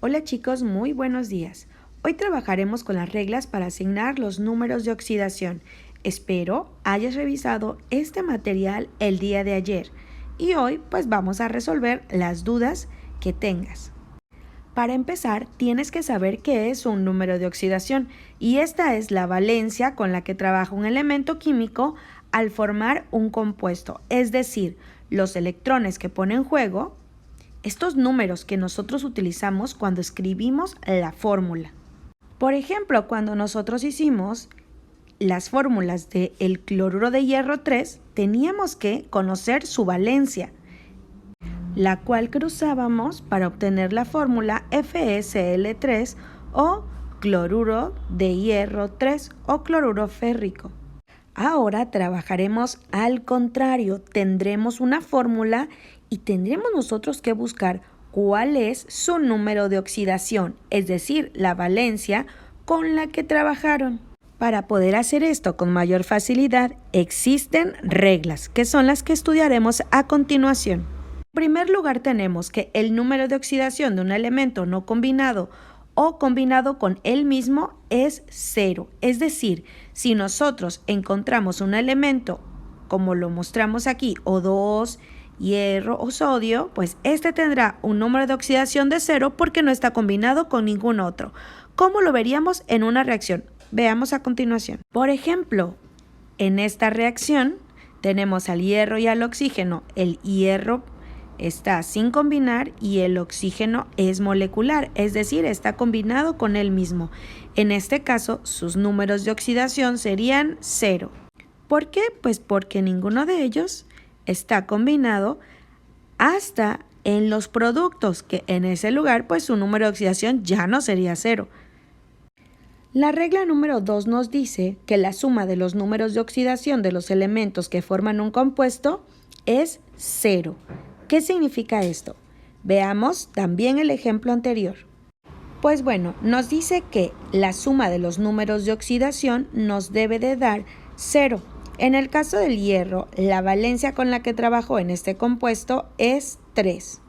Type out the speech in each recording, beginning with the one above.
Hola chicos, muy buenos días. Hoy trabajaremos con las reglas para asignar los números de oxidación. Espero hayas revisado este material el día de ayer y hoy pues vamos a resolver las dudas que tengas. Para empezar, tienes que saber qué es un número de oxidación y esta es la valencia con la que trabaja un elemento químico al formar un compuesto, es decir, los electrones que pone en juego estos números que nosotros utilizamos cuando escribimos la fórmula. Por ejemplo, cuando nosotros hicimos las fórmulas del cloruro de hierro 3, teníamos que conocer su valencia, la cual cruzábamos para obtener la fórmula FeSl3 o cloruro de hierro 3 o cloruro férrico. Ahora trabajaremos al contrario, tendremos una fórmula y tendremos nosotros que buscar cuál es su número de oxidación, es decir, la valencia con la que trabajaron. Para poder hacer esto con mayor facilidad, existen reglas, que son las que estudiaremos a continuación. En primer lugar, tenemos que el número de oxidación de un elemento no combinado o combinado con él mismo es 0. Es decir, si nosotros encontramos un elemento, como lo mostramos aquí, O2, hierro o sodio, pues este tendrá un número de oxidación de 0 porque no está combinado con ningún otro. ¿Cómo lo veríamos en una reacción? Veamos a continuación. Por ejemplo, en esta reacción tenemos al hierro y al oxígeno. El hierro está sin combinar y el oxígeno es molecular, es decir, está combinado con él mismo. En este caso, sus números de oxidación serían 0. ¿Por qué? Pues porque ninguno de ellos está combinado hasta en los productos, que en ese lugar, pues su número de oxidación ya no sería 0. La regla número 2 nos dice que la suma de los números de oxidación de los elementos que forman un compuesto es 0. ¿Qué significa esto? Veamos también el ejemplo anterior. Pues bueno, nos dice que la suma de los números de oxidación nos debe de dar 0. En el caso del hierro, la valencia con la que trabajó en este compuesto es 3.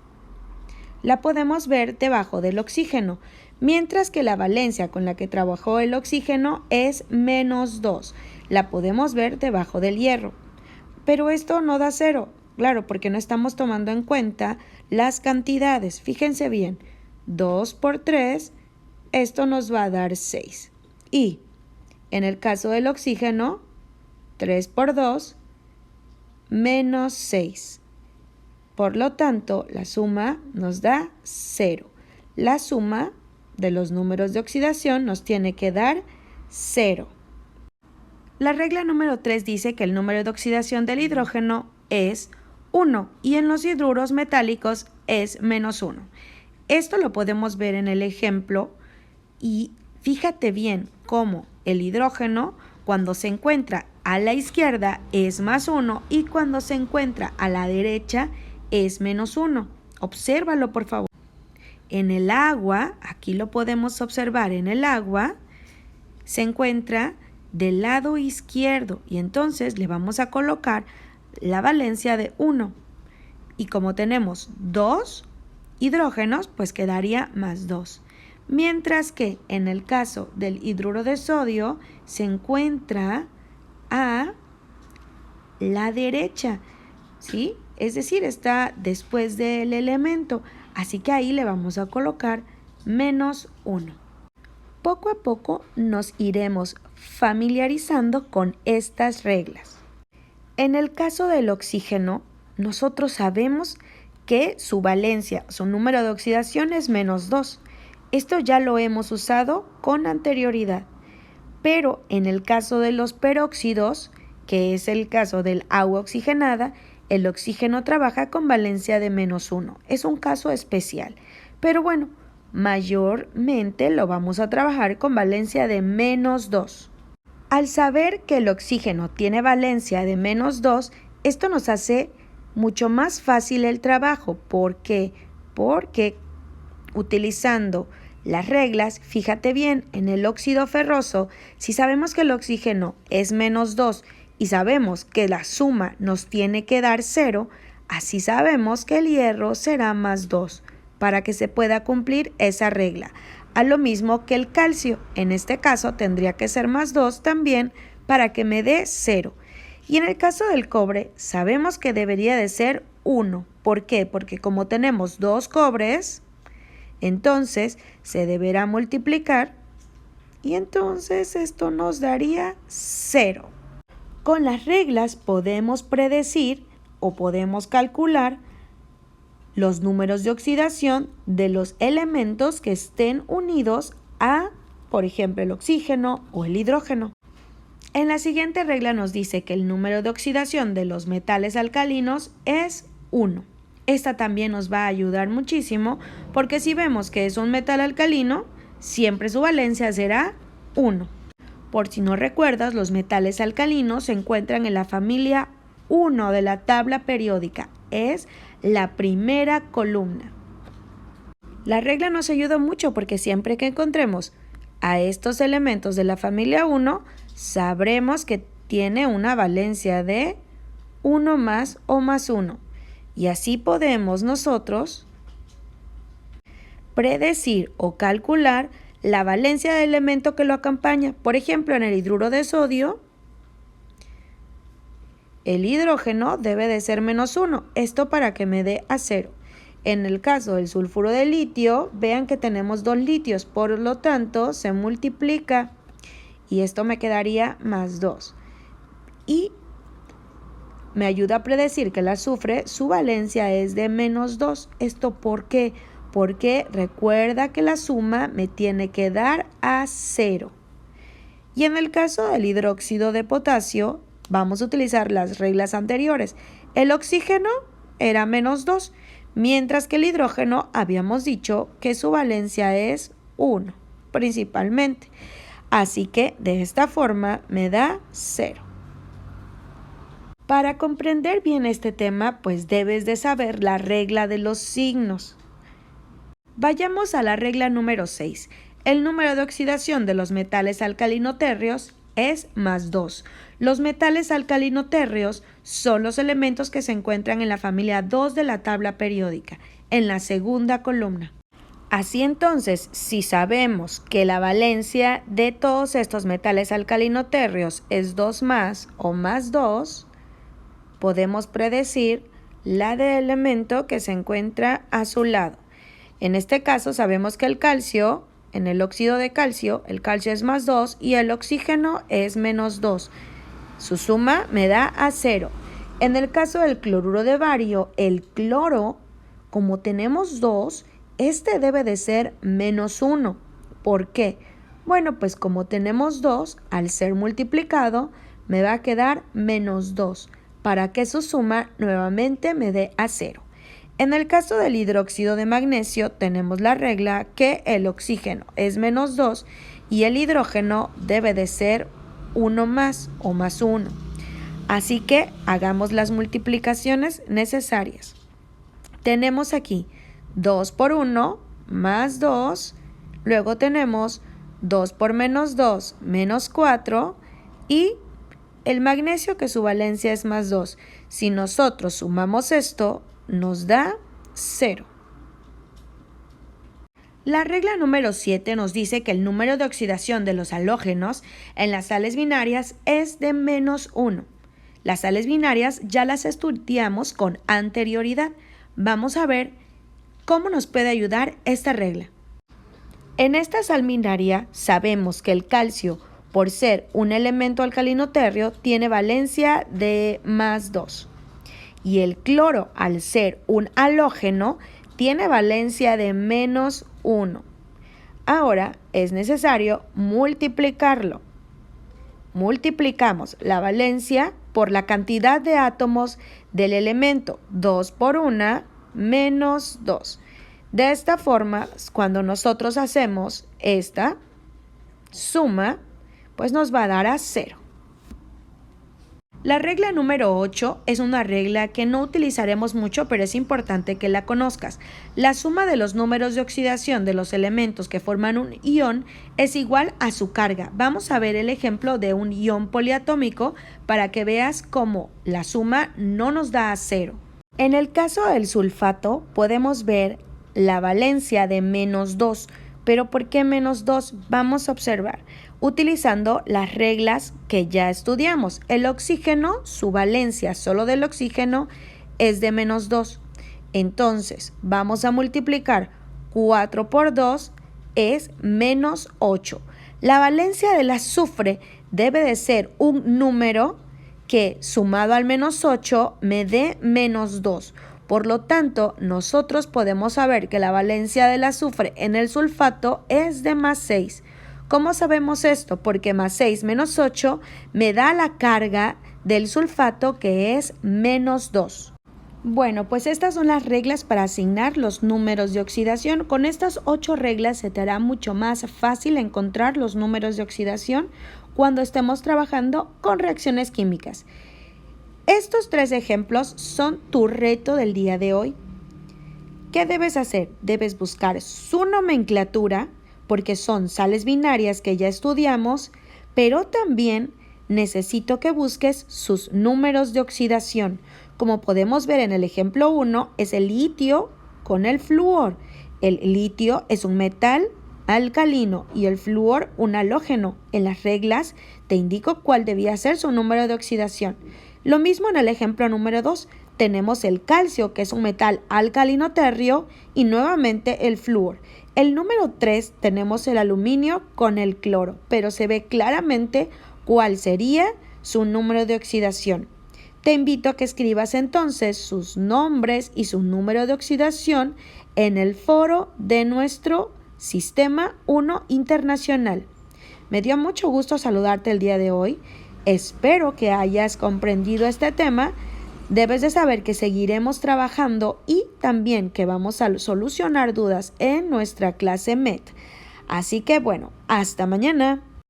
La podemos ver debajo del oxígeno, mientras que la valencia con la que trabajó el oxígeno es -2. La podemos ver debajo del hierro. Pero esto no da 0. Claro, porque no estamos tomando en cuenta las cantidades. Fíjense bien, 2 por 3, esto nos va a dar 6. Y en el caso del oxígeno, 3 por 2, menos 6. Por lo tanto, la suma nos da 0. La suma de los números de oxidación nos tiene que dar 0. La regla número 3 dice que el número de oxidación del hidrógeno es 1 y en los hidruros metálicos es -1. Esto lo podemos ver en el ejemplo y fíjate bien cómo el hidrógeno cuando se encuentra a la izquierda es +1 y cuando se encuentra a la derecha es -1. Obsérvalo por favor. En el agua, aquí lo podemos observar, en el agua se encuentra del lado izquierdo y entonces le vamos a colocar la valencia de 1 y como tenemos 2 hidrógenos, pues quedaría +2. Mientras que en el caso del hidruro de sodio se encuentra a la derecha, ¿sí? Es decir, está después del elemento, así que ahí le vamos a colocar -1. Poco a poco nos iremos familiarizando con estas reglas. En el caso del oxígeno, nosotros sabemos que su valencia, su número de oxidación es -2. Esto ya lo hemos usado con anterioridad. Pero en el caso de los peróxidos, que es el caso del agua oxigenada, el oxígeno trabaja con valencia de -1. Es un caso especial. Pero bueno, mayormente lo vamos a trabajar con valencia de -2. Al saber que el oxígeno tiene valencia de -2, esto nos hace mucho más fácil el trabajo. ¿Por qué? Porque utilizando las reglas, fíjate bien, en el óxido ferroso, si sabemos que el oxígeno es -2 y sabemos que la suma nos tiene que dar 0, así sabemos que el hierro será +2. para que se pueda cumplir esa regla. A lo mismo que el calcio, en este caso tendría que ser más 2 también para que me dé 0. Y en el caso del cobre, sabemos que debería de ser 1. ¿Por qué? Porque como tenemos 2 cobres, entonces se deberá multiplicar y entonces esto nos daría 0. Con las reglas podemos predecir o podemos calcular los números de oxidación de los elementos que estén unidos a, por ejemplo, el oxígeno o el hidrógeno. En la siguiente regla nos dice que el número de oxidación de los metales alcalinos es 1. Esta también nos va a ayudar muchísimo porque si vemos que es un metal alcalino, siempre su valencia será 1. Por si no recuerdas, los metales alcalinos se encuentran en la familia 1 de la tabla periódica. Es la primera columna. La regla nos ayuda mucho porque siempre que encontremos a estos elementos de la familia 1, sabremos que tiene una valencia de 1 más o más 1. Y así podemos nosotros predecir o calcular la valencia del elemento que lo acompaña. Por ejemplo, en el hidruro de sodio, el hidrógeno debe de ser menos 1. Esto para que me dé a 0. En el caso del sulfuro de litio, vean que tenemos 2 litios, por lo tanto se multiplica y esto me quedaría más 2. Y me ayuda a predecir que el azufre, su valencia es de menos 2. ¿Esto por qué? Porque recuerda que la suma me tiene que dar a 0. Y en el caso del hidróxido de potasio, vamos a utilizar las reglas anteriores. El oxígeno era menos 2, mientras que el hidrógeno habíamos dicho que su valencia es 1, principalmente. Así que de esta forma me da 0. Para comprender bien este tema, pues debes de saber la regla de los signos. Vayamos a la regla número 6. El número de oxidación de los metales alcalinotérreos es más 2. Los metales alcalinotérreos son los elementos que se encuentran en la familia 2 de la tabla periódica, en la segunda columna. Así entonces, si sabemos que la valencia de todos estos metales alcalinotérreos es 2 más o más 2, podemos predecir la del elemento que se encuentra a su lado. En este caso sabemos que el calcio, en el óxido de calcio, el calcio es más 2 y el oxígeno es menos 2. Su suma me da a 0. En el caso del cloruro de bario, el cloro, como tenemos 2, este debe de ser menos 1. ¿Por qué? Bueno, pues como tenemos 2, al ser multiplicado, me va a quedar menos 2, para que su suma nuevamente me dé a 0. En el caso del hidróxido de magnesio, tenemos la regla que el oxígeno es menos 2 y el hidrógeno debe de ser 1 más o más 1. Así que hagamos las multiplicaciones necesarias. Tenemos aquí 2 por 1 más 2, luego tenemos 2 por menos 2 menos 4 y el magnesio que su valencia es más 2. Si nosotros sumamos esto, nos da 0. La regla número 7 nos dice que el número de oxidación de los halógenos en las sales binarias es de menos 1. Las sales binarias ya las estudiamos con anterioridad. Vamos a ver cómo nos puede ayudar esta regla. En esta sal binaria sabemos que el calcio, por ser un elemento alcalinotérreo, tiene valencia de más 2. Y el cloro, al ser un halógeno, tiene valencia de menos 1. Ahora es necesario multiplicarlo. Multiplicamos la valencia por la cantidad de átomos del elemento. 2 por 1 menos 2. De esta forma, cuando nosotros hacemos esta suma, pues nos va a dar a 0. La regla número 8 es una regla que no utilizaremos mucho, pero es importante que la conozcas. La suma de los números de oxidación de los elementos que forman un ion es igual a su carga. Vamos a ver el ejemplo de un ion poliatómico para que veas cómo la suma no nos da a 0. En el caso del sulfato podemos ver la valencia de -2. ¿Pero por qué -2? Vamos a observar. Utilizando las reglas que ya estudiamos. El oxígeno, su valencia solo del oxígeno es de -2. Entonces, vamos a multiplicar 4 por 2 es -8. La valencia del azufre debe de ser un número que sumado al -8 me dé -2. Por lo tanto, nosotros podemos saber que la valencia del azufre en el sulfato es de +6. ¿Cómo sabemos esto? Porque +6 menos 8 me da la carga del sulfato que es -2. Bueno, pues estas son las reglas para asignar los números de oxidación. Con estas 8 reglas se te hará mucho más fácil encontrar los números de oxidación cuando estemos trabajando con reacciones químicas. Estos 3 ejemplos son tu reto del día de hoy. ¿Qué debes hacer? Debes buscar su nomenclatura, porque son sales binarias que ya estudiamos, pero también necesito que busques sus números de oxidación. Como podemos ver en el ejemplo 1, es el litio con el flúor. El litio es un metal alcalino y el flúor un halógeno. En las reglas te indico cuál debía ser su número de oxidación. Lo mismo en el ejemplo número 2. Tenemos el calcio, que es un metal alcalino terrio, y nuevamente el flúor. El número 3 tenemos el aluminio con el cloro, pero se ve claramente cuál sería su número de oxidación. Te invito a que escribas entonces sus nombres y su número de oxidación en el foro de nuestro Sistema 1 Internacional. Me dio mucho gusto saludarte el día de hoy. Espero que hayas comprendido este tema. Debes de saber que seguiremos trabajando y también que vamos a solucionar dudas en nuestra clase MET. Así que bueno, hasta mañana.